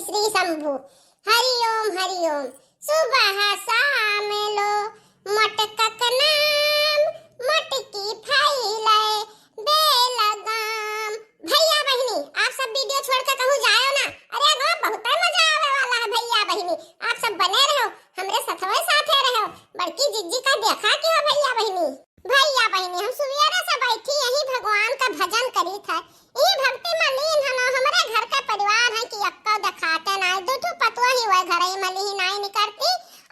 श्री शंभु। हरि ओम सुबह शाम लो मटकक नाम मटकी फैले बेलगाम। भैया बहनी आप सब वीडियो छोड़ के कहूँ जाओ ना। अरे गो बहुत मजा आवे वाला है भैया बहनी, आप सब बने रहो हमरे सथवे साथे रहो। बड़की जिज्जी का देखा क्यों भैया बहनी। भैया बहनी हम सुवियारा से बैठी यही भगवान का भजन करी था। यही भक्ति में लीन है ना हमारे घर का परिवार है कि अक्का दिखाते ना दो ठो पतवा ही हुआ घर ही मली ही नहीं निकलती।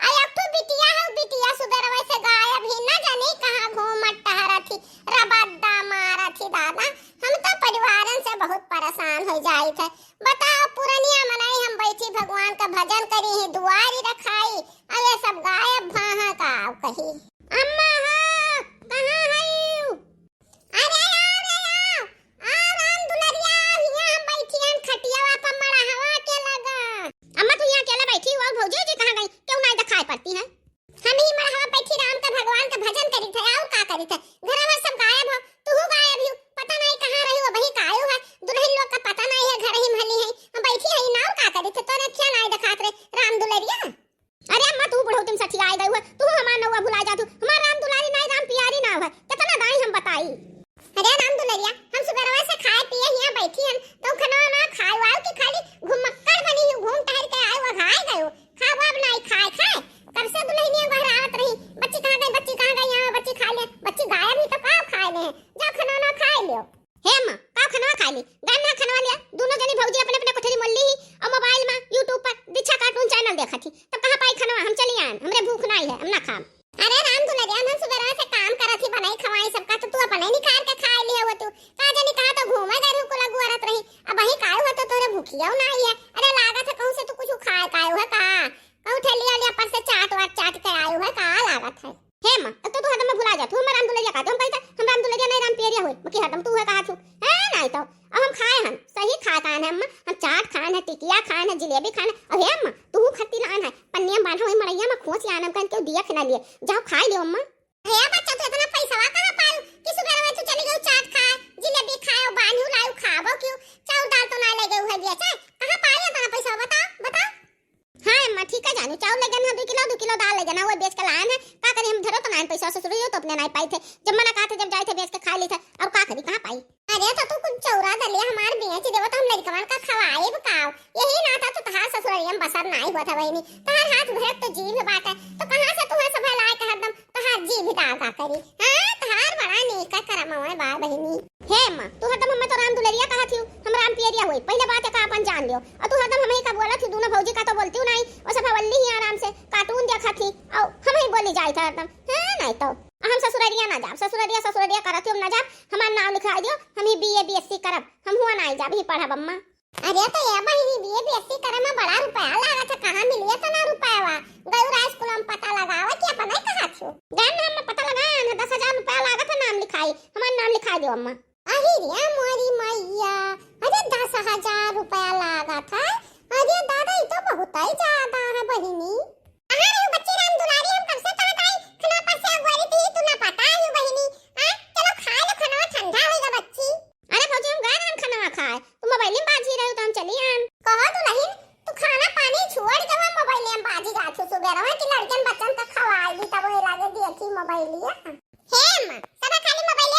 आई अब तो बिटिया है, बिटिया सुबह वैसे गायब ही ना जाने कहां घूमत टहरा थी रबद्दा मारा थी। दादा हम तो परिवारन से बहुत परेशान हो जाई थे। बताओ पुरनिया मनाई हम बैठी भगवान का भजन करी ही दुआरी रखाई और ये सब गायब भाहा का कही। अम्मा हो कहां है? अरे आओ राम दुलरिया यहां बैठी हम खटियावा पर मड़ा हवा के लगा। अम्मा तू यहां अकेला बैठी हो? भौजी जी कहां गई? क्यों नहीं दिखाई पड़ती है? हम ही मड़ा हवा बैठी राम का भगवान का भजन करी थे। आओ का करी थे? घर में सब गायब हो, तू गायब हो, पता नहीं कहां रही हो। वही कायो है दुल्हन लोग का पता नहीं है, घर ही मली है हम बैठी है ना का करी थे? तोने क्या नहीं दिखात रे राम दुलरिया? अरे अम्मा तू बुढ़ऊ तुम सठी आई गई हो, तू हमार नौवा भुला जा। तू हमार राम दुलारी नहीं राम प्यारी ना हो, कितना दाई हम बताई। अरे राम दुलरिया हम सुबह से खाए पिए यहां बैठी हम तो खाना ना खाए वाओ कि खाली घुमक्कड़ बनी ही घूम टहल के आए हो घाय गए हो। खावा अब नहीं खाए कब से दुल्हनिया घर आवत रही। बच्ची कहां गई? बच्ची कहां गई? यहां बच्ची खा ले, बच्ची गायब ही तो का खाए ले जा खाना ना खाए लियो। हे अम्मा का खाना खा ली? गाना खाना लिया दोनों जनी भौजी अपने अपने कोठरी मोल्ली ही और मोबाइल में YouTube पर दिच्छा कार्टून चैनल देखा थी। तब कहां पाई खाना? हम चली आन, हमरे भूख नहीं है, हम ना खाम। अरे राम दुलरिया हम सुबह से काम करा थी बनाई खवाई सबका तो तू अपने निकाल के खा लिया हो। तू का जानी कहा तो घूमे गई को लगू रत रही। अब वही काय हो तो तोरे भूखिया नहीं है। अरे लागत है कहूं से तू कुछ खाए काय है का कहूं ठेली वाली पर से चाट के आयो है का लागत है। हे मां तो तू हदम भुला जा। तू हम राम दुलरिया का हम कहता हम राम दुलरिया नहीं राम पेरिया होय बकी हदम तू है कहा छु है नहीं तो अब हम खाए हम सही खाता है अम्मा। हम चाट खान है, टिकिया खान है, जलेबी खान है। अरे अम्मा तू खत्ती लान है पन्निया बांधा हुई मड़ैया में खोस लान हम कन के दिया खना लिए जाओ खा लियो अम्मा। हे बच्चा तू इतना पैसा कहां पाऊ कि सुबह में तू चली गई चाट खाए जलेबी खाए बांधू लाऊ खाबो क्यों? चाउर दाल तो ना ले गई है बेचा कहां पाया इतना पैसा बता। हां अम्मा ठीक है जानू चाउर ले गन 2 किलो दाल ले गना वो बेच के लान है का करी हम धरो तो ना पैसा ससुरियो तो अपने नहीं पाई थे जब मना कहा थे जब जाए थे बेच के खा ली थे। अब का करी कहां पाई? अरे तो तू कुछ चौरा दलिया हमार बेच देबो तो हम लड़कवन का खवाए बकाओ यही ना था तो तहार ससुरियम बसर नहीं हुआ था बहनी। तहार हाथ भर तो जीभ बात है तो कहां से तू सब लाए का हरदम तहार जीभ दागा करी। हां तहार बड़ा नेका करमवा बा बहनी। हे मां तू हरदम हम तो राम दुलरिया कहा थी हम राम पियरिया होई पहले बात है का अपन जान लियो। और तू हरदम हमें का बोला थी दोनों भौजी का तो बोलती हूं नहीं और सब वल्ली ही आराम से कार्टून देखा थी और हम ही बोली जाई था हरदम। हां नहीं तो हम ससुरारिया ना जाब ससुरारिया करत हम ना जाब। हमार नाम लिखा दियो हम ही बीए बीएससी करब हम हुआ नहीं जाब ही पढ़ब अम्मा। अरे तो ये बहिनी बीए बीएससी करे में बड़ा रुपया लागत है कहां मिलिए तना रुपयावा गौरा स्कूल में पता लगावा कि अपन नहीं कहा छो गान नाम में पता लगा ना 10,000 रुपया लागत है नाम लिखाई हमार नाम लिखा दियो अम्मा। अरे रे मोरी मैया अरे 10,000 रुपया लागत है। अरे दादा ये तो बहुत ही ज्यादा है बहिनी। कहां रे बच्ची राम दुलारी हम कब से कहत आई खाना पर से अगवारी थी तू ना पता है बहिनी। हां चलो खा लो खाना ठंडा होएगा बच्ची। अरे भौजी हम गए हम खाना खाए तू मोबाइल में बाजी रहे हो तो हम चली आन। कहा तू नहीं तू खाना पानी छोड़ के हम मोबाइल में बाजी जा छु सुबह रहा कि लड़कन बच्चन तक खवाई ली तब वो लागे देखी मोबाइल लिया। हे मां सब खाली मोबाइल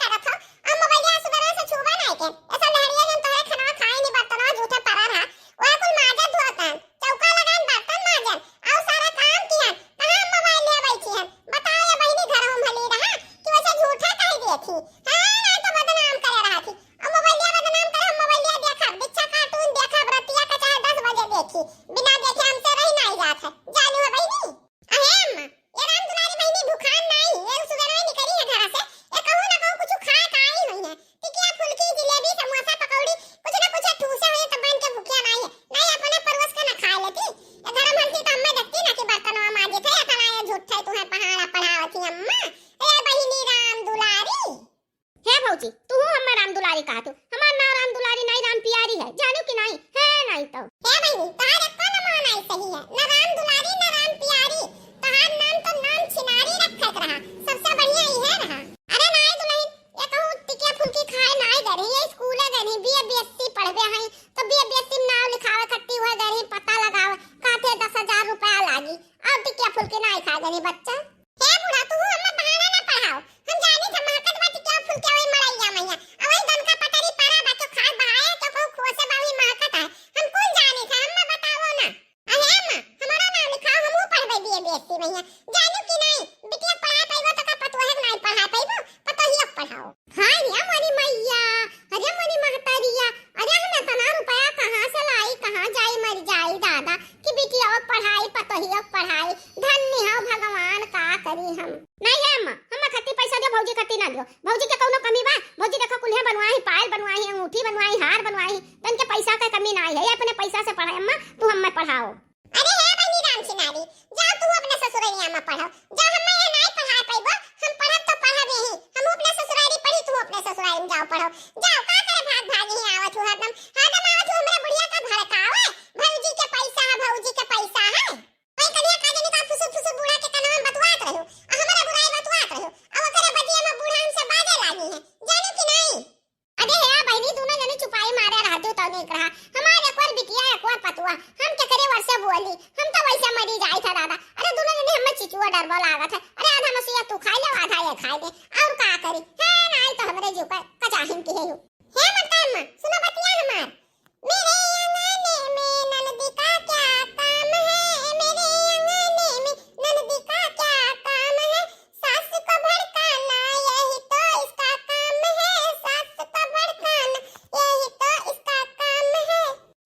करत हो अब मोबाइल सुबह से छुबा नहीं के ऐसा लहरिया हम तो खाना खाए नहीं बर्तन जूठा पड़ा रहा वो कुल माजन धोतन चौका लगान बर्तन माजन और सारा काम किया कहां मोबाइल ले बैठी है। बताओ ये बहनी घर हम भली रहा कि वैसे झूठा कह देखी। हां ना तो बदनाम करे रहा थी अब मोबाइल बदनाम करे हम मोबाइल देखा बिच्छा कार्टून देखा रतिया का चाहे 10 बजे देखी बिना देखे हमसे रही नहीं जात है जानू है बहनी। अहे अम्मा ये राम दुलारी बहनी भूखान नहीं ये सुबह नहीं निकली है घर से ये कहूं ना कहूं कुछ खा का ही नहीं है टिकिया फुलकी जलेबी समोसा पकौड़ी कुछ ना कुछ ठूसे हुए तो बन के भूखिया नहीं है नहीं अपने परवश का ना खा लेती। ये घर में हंसी तो अम्मा देखती ना कि बर्तनवा माजे थे या तना ये झूठ है तुम्हें पहाड़ा पढ़ावती अम्मा। ए बहनी राम दुलारी। हे भौजी तू हमार राम दुलारी कहा तू हमार नाम राम दुलारी नहीं राम प्यारी है जानू कि नहीं है नहीं तो। हे बहनी तारे कौन नाम आई सही है ना राम दुलारी ना राम प्यारी तहार नाम तो नाम छिनारी रखत रहा सबसे बढ़िया ही है रहा। अरे नहीं दुल्हन ये कहूं टिकिया फुलकी खाए नहीं गए ये स्कूल है गए बीए बीएससी पढ़बे हैं तो बीए बीएससी में नाम लिखावे खट्टी हुआ कार्ड बनवाई तो इनके पैसा का कमी ना आई है, अपने पैसा से पढ़ाए अम्मा, तू हमें पढ़ाओ। अरे हे बहनी राम चिनारी, जाओ तू अपने ससुरैया में पढ़ो, जाओ हमें ये नहीं पढ़ा पाइबो, हम पढ़ब तो पढ़ब ही, हम अपने ससुरारी पढ़ी, तू अपने ससुरारी में जाओ पढ़ो, जाओ का करे भाग भागी ही आवत हो हरदम आवत हो हमरा बुढ़िया का भड़कावे, भौजी के पैसा है, भौजी के पैसा है, भाई कनिया का जनी का फुसुर फुसुर बूढ़ा के कनवा में बतवात रहो, हमरा बुराई बतवात रहो, अब ओकरे बदिया में बूढ़ा हमसे बाजे लागी है, जानो कि नहीं। अरे हे बहनी दोनों जने चुपाई मारे रहते तो नहीं कहा, हमारे एक और बिटिया एक और पतुआ, हम क्या करे वर्षा बोली, हम तो वैसे मरी जाई था दादा। अरे दोनों जने हमें चिचुआ डरबो लागत है, अरे आधा मसीहा तू खाई ले आधा ये खाई दे, और का करी है नहीं तो हमरे जीव का कचाहिन की है यू। हे मकान में सुनो बतिया हमार, मेरे अंगने में ननदी का क्या काम है, मेरे अंगने में ननदी का क्या काम है, सास को भड़काना यही तो इसका काम है, सास को भड़काना यही तो इसका काम है,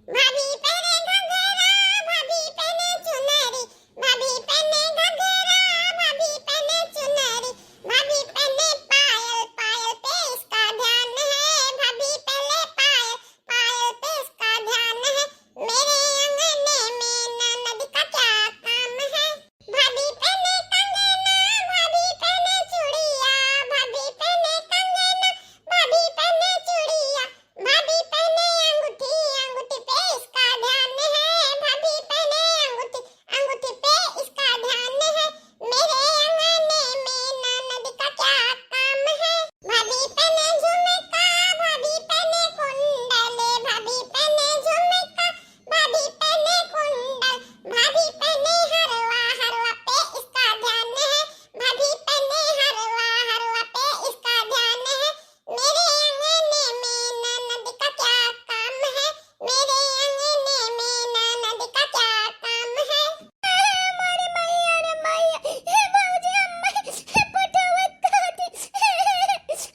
भाभी पहने घघरा भाभी पहने चुनरी, भाभी पहने घघरा भाभी पहने चुनरी, भाभी पहने पायल पायल पे इसका ध्यान है, भाभी पहले पायल पायल पे इसका ध्यान है, मेरे अंगने में ननद का क्या काम है, भाभी पहने कंगना भाभी पहने चूड़िया, भाभी पहने कंगना भाभी पहने चूड़िया, भाभी पहने अंगूठी अंगूठी पे इसका ध्यान है, भाभी पहने अंगूठी अंगूठी पे इसका ध्यान है, मेरे अंगने में ननद का क्या काम है, भाभी पहने झुमका भाभी पहने कुंडल, भाभी पहने झुमका भाभी पहने कुंडल, भाभी पहने हरवा हरवा पे इसका ध्यान है, भाभी पहने हरवा हरवा पे इसका ध्यान है, मेरे अंगने में ननद का क्या काम है, मेरे अंगने में ननद का क्या काम है। हमारी मैया रे मैया, हे बाबूजी अम्मा हे पटवत काटी,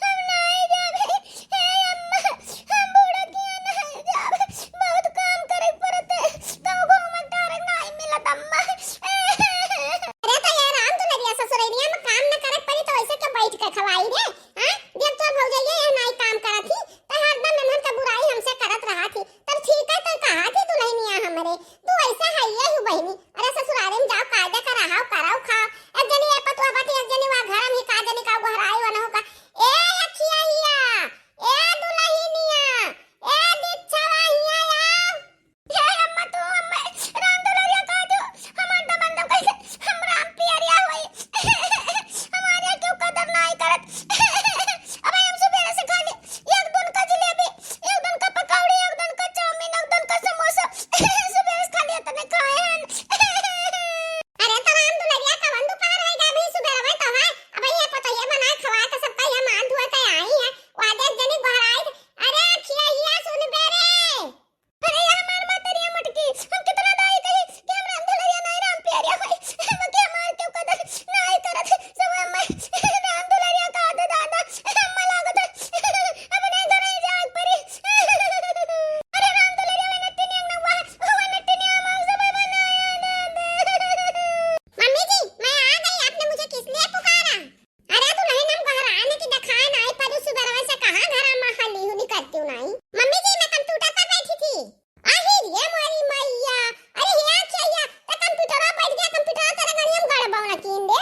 हम नहीं जावे, हे अम्मा हम बूढ़ा किया नहीं जावे, बहुत काम करे पड़ते, तो घूम तारक नहीं मिलत अम्मा। अरे तो यार राम तू लड़िया ससुरैया में काम न करे पड़ी तो ऐसे के बैठ के खवाई रे, हां जब तो भौजाई ये नहीं काम करत थी तो हरदम नमन का बुराई हमसे करत रहा थी, तब ठीक है तो कहा थी दुल्हनिया हमरे, तू ऐसा है ये हु बहनी, अरे ससुराल में जाओ कायदा का रहाओ कराओ खाओ, एक जनी ए पतवा बाटी एक जनी वा घर में ही का जनी का घराई वन होगा, ए अखिया हिया ए दुल्हनिया ए दिच्छवा हिया आओ, हे अम्मा तू अम्मा राम दुलरिया का दो, हमार दमन दम कैसे हम राम प्यारिया होई, हमारे क्यों कदर नहीं करत, अब हम सुबह से खा ले एक दिन का जलेबी, एक दिन का पकौड़ी, एक दिन का चाउमीन, एक दिन का समोसा, सुबह से खा लिया तो नहीं खाए हैं। अरे तो राम दुलरिया का वंदु पार है गा भी सुबह रवे तो है, अब ये पता ये बना खवा का सब का ये मान धुआ के आई है, वादे जनी घराई, अरे अखिया हिया सुन बे रे, अरे ये हमार मातरिया मटकी, हम कितना दाई कही कि हम राम दुलरिया नहीं राम प्यारिया होई, हम के हमार क्यों कदर नहीं करत, सब अम्मा राम दुलरिया का दे दादा, अम्मा लागत अपने घर ही जाग परी, अरे राम दुलरिया में नट्टी नहीं हुआ, हुआ नट्टी नहीं हम सब बनाया दादा। मम्मी जी मैं आ गई, आपने मुझे किस लिए पुकारा, अरे तू नहीं नम घर आने की दिखाए नहीं पर सुबह रवे से कहां घर में हली हुली करती हूं नहीं, मम्मी जी मैं कंप्यूटर पर बैठी थी, आहिर ये मोरी मैया, अरे हिया चाहिए तो कंप्यूटर पर बैठ गया, कंप्यूटर तेरे गणी हम गड़ बावना कीन दे,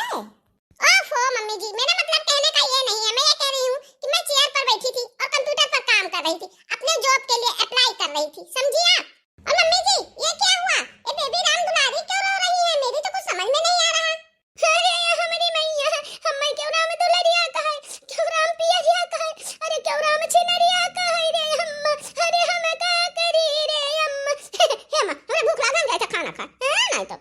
ओफो मम्मी जी मेरा मतलब कहने का ये नहीं है, मैं ये कह रही हूँ कि मैं चेयर पर बैठी थी और कंप्यूटर पर काम कर रही थी, अपने जॉब के लिए अप्लाई कर रही थी, समझी आप। और मम्मी जी ये क्या हुआ, ये बेबी राम दुलारी क्यों रो रही है, मेरी तो कुछ समझ में नहीं आ रहा। अरे हमारी मैया हमें क्यों राम दुलरिया कहे, क्यों राम पियरिया कहे, अरे क्यों राम छिनरिया कहे रे अम्मा, अरे हम का करी रे अम्मा, हे अम्मा हमें भूख लगा हम जाए खाना खा, नहीं तो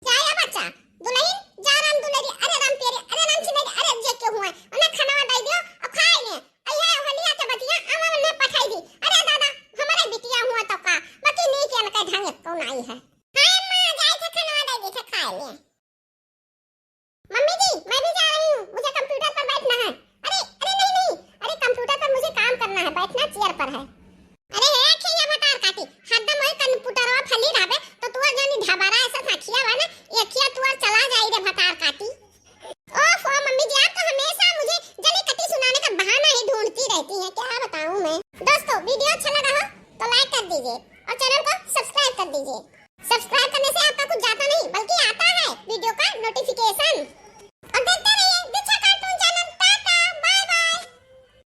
जाया बच्चा दुल्हन जा राम दुलारी, अरे राम पियरी, अरे राम छिनरी, अरे जे क्यों हुआ उन्हें खाना दे दियो अब खाए ले, अइया हलिया के बतिया आवा ने पठाई दी, अरे दादा हमारे बिटिया हुआ तो का बाकी नहीं के न के ढंग कौन आई है, हां मां जाए थे खाना दे दी थे खाए ले, मम्मी जी मैं भी जा रही हूं, मुझे कंप्यूटर पर बैठना है, अरे अरे नहीं नहीं, अरे कंप्यूटर पर मुझे काम करना है, बैठना चेयर पर है।